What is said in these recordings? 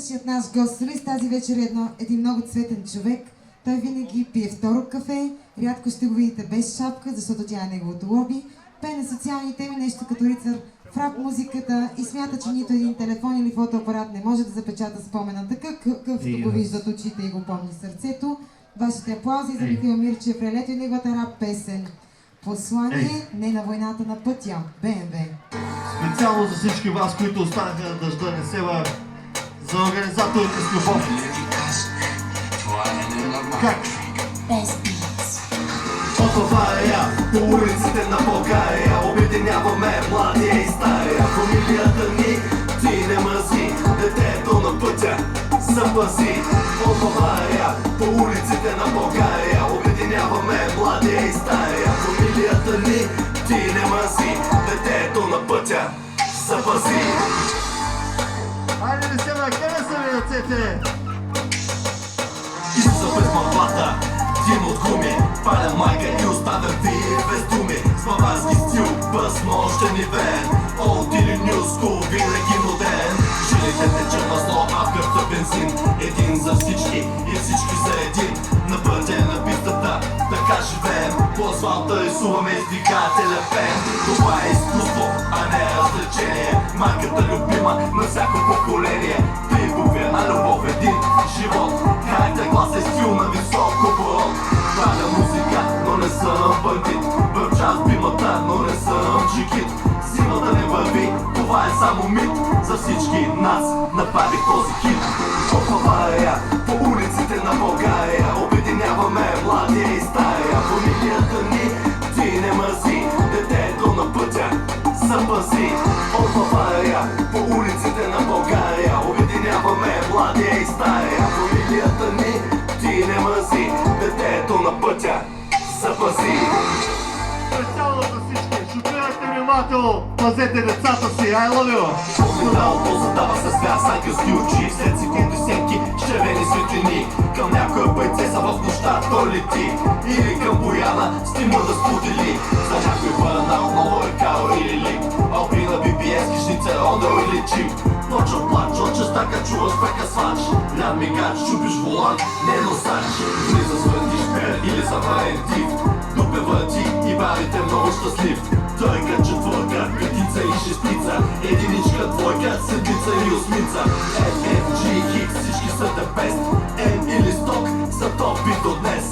Следващият наш гост-солист тази вечер е един много цветен човек. Той винаги пие второ кафе, рядко ще го видите без шапка, защото тя е неговото лоби. Пее на социални теми нещо като рицар в рап музиката и смята, че нито един телефон или фотоапарат не може да запечата спомена така, какъвто го виждат очите и го помни сърцето. Вашите аплаузи за Михаил Мирчев, прелето и неговата рап песен. Послание не на войната на пътя. БМВ. Специално за всички вас, които останаха на дъжда не сева, за организаторите с любов. Как? От Бавария, по улиците на България, обединяваме младия и стария. Фамилията ни ти не мързи, детето на пътя запази. От Бавария, по улиците на България, обединяваме младия и стария. Фамилията ни ти не мързи, детето на пътя запази. Айде ли се, къде са ви ръцете? Излиза през мъглата, дим от гуми, паля майка и оставя ви без думи. С баварски стил, бърз, мощен и верен, олд или нюско, винаги модерен. Жилите течат масло, а в кръвта бензин, един за всички и всички за един. На пътя на пистата, така живеем, по асфалта рисуваме с двигателя пен. Това е изкуство, а не развлечение, марката любима на всяко поколение. Приговена любов, един живот, характер, глас е стил на висок оборот. Правя музика, но не съм бандит, върча с бимата, но не съм чикит. Зимата не върви, това е само мит, за всички нас направих този хит. От Бавария, по улиците на България, обединяваме младия и стария. Фамилията ни ти не мързи, детето на пътя запази. От Бавария, по улиците на България, обединяваме младия и стария. Фамилията ни ти не мързи, детето на пътя запази. Специално за всички, шофирайте внимателно, пазете децата си, I love you! Помидалото задава се свят с ангелски очи, след секунди сенки, червени светлини. Към някоя принцеса в нощта той лети, или към Бояна стима да сподели. За някой Бърнал, ново е Каро или Лик, Албина, BBS, кишница, Рондел или Чип. Ноча плач, от честака чува спека свач, лян мигач, чупиш волан, не носач. Влиза свъртиш пер или заварен тив, дупе върти и барите много щастлив. Тройка, четвърка, петица и шестица, единичка, двойка, седмица и осмица. FFG, Хикс, всички са the best. М или Сток са топи до днес.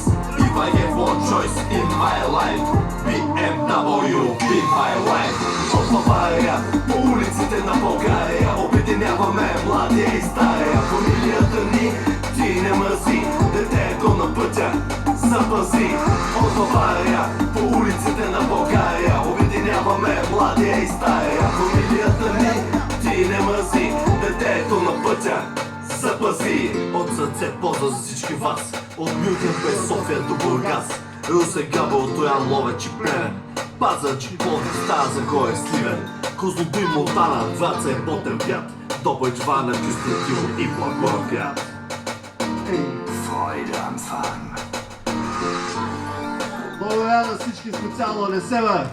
If I have one choice in my life, BMW, be my wife. От Бавария, по улиците на България, обединяваме младия и стария. Фамилията ни ти не мързи, детето на пътя запази. От Бавария, по улиците на България, обединяваме младия и стария. Фамилията ни ти не мързи, детето на пътя запази. От сърце поза за всички вас, от Мюнхен през София до Бургас, Русе, Габел, Троян, Ловеч и Плевен, Пазарджик, Пловдив, Стара Загора, Сливен, Козлодуй, Монтана, Враца е Ботевград, Добрич, Варна, Кюстендил и Благоевград. Freude am Fahren. Благодаря на всички, специално Несебър.